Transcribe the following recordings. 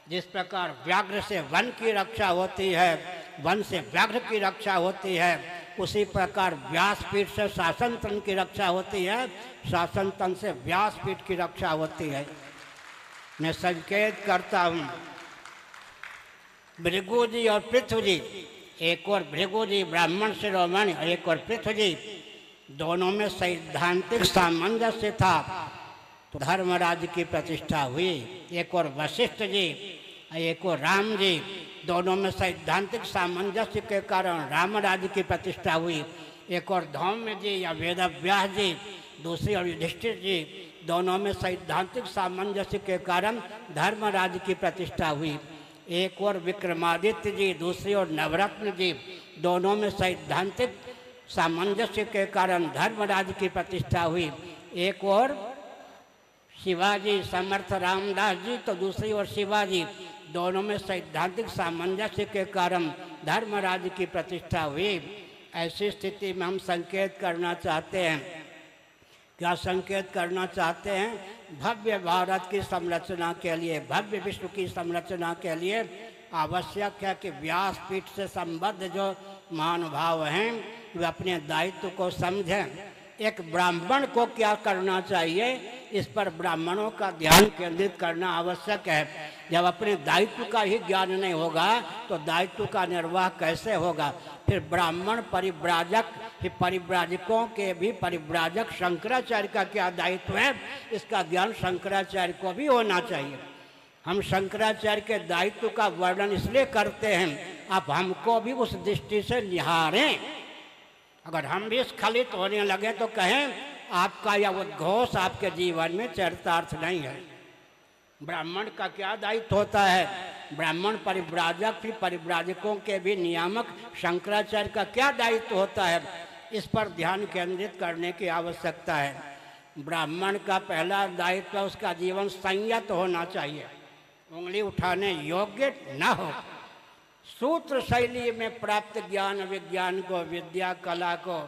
जिस प्रकार व्याघ्र से वन की रक्षा होती है, वन से व्याघ्र की रक्षा होती है, उसी प्रकार व्यासपीठ से शासन तंत्र की रक्षा होती है, शासन तंत्र से व्यासपीठ की रक्षा होती है। मैं संकेत करता हूँ, भृगु जी और पृथ्वी जी, एक और भृगु जी ब्राह्मण शिरोमणि और एक और पृथ्वी जी, दोनों में सैद्धांतिक सामंजस्य था तो धर्मराज की प्रतिष्ठा हुई। एक और वशिष्ठ जी, एक और राम जी, दोनों में सैद्धांतिक सामंजस्य के कारण रामराज की प्रतिष्ठा हुई। एक और धौम्य जी या वेदव्यास जी, दूसरी और युधिष्ठिर जी, दोनों में सैद्धांतिक सामंजस्य के कारण धर्मराज की प्रतिष्ठा हुई। एक और विक्रमादित्य जी, दूसरी ओर नवरत्न जी, दोनों में सैद्धांतिक सामंजस्य के कारण धर्मराज की प्रतिष्ठा हुई। एक और शिवाजी समर्थ रामदास जी तो दूसरी ओर शिवाजी, दोनों में सैद्धांतिक सामंजस्य के कारण धर्मराज की प्रतिष्ठा हुई। ऐसी स्थिति में हम संकेत करना चाहते हैं, क्या संकेत करना चाहते हैं? भव्य भारत की संरचना के लिए, भव्य विश्व की संरचना के लिए आवश्यक है कि व्यासपीठ से संबद्ध जो महानुभाव हैं वे अपने दायित्व को समझें। एक ब्राह्मण को क्या करना चाहिए, इस पर ब्राह्मणों का ध्यान केंद्रित करना आवश्यक है। जब अपने दायित्व का ही ज्ञान नहीं होगा तो दायित्व का निर्वाह कैसे होगा? फिर ब्राह्मण परिव्राजक, परिव्राजकों के भी परिव्राजक शंकराचार्य का क्या दायित्व है, इसका ज्ञान शंकराचार्य को भी होना चाहिए। हम शंकराचार्य के दायित्व का वर्णन इसलिए करते हैं, आप हमको भी उस दृष्टि से निहारें। अगर हम भी स्खलित होने लगे तो कहें आपका यह उद्घोष आपके जीवन में चरितार्थ नहीं है। ब्राह्मण का क्या दायित्व होता है? ब्राह्मण परिव्राजक, फिर परिव्राजकों के भी नियामक शंकराचार्य का क्या दायित्व होता है, इस पर ध्यान केंद्रित करने की आवश्यकता है। ब्राह्मण का पहला दायित्व उसका जीवन संयत होना चाहिए, उंगली उठाने योग्य न हो, सूत्र शैली में प्राप्त ज्ञान विज्ञान को, विद्या कला को,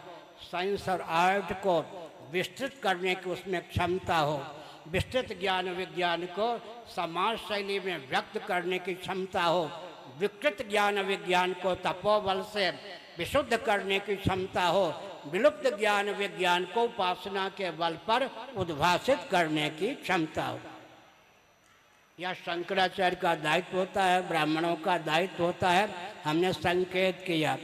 साइंस और आर्ट को विस्तृत करने की उसमें क्षमता हो, विस्तृत ज्ञान विज्ञान को समाज शैली में व्यक्त करने की क्षमता हो, विकृत ज्ञान विज्ञान को तपोबल से विशुद्ध करने की क्षमता हो, विलुप्त ज्ञान विज्ञान को उपासना के बल पर उद्भासित करने की क्षमता हो। यह शंकराचार्य का दायित्व होता है, ब्राह्मणों का दायित्व होता है। हमने संकेत किया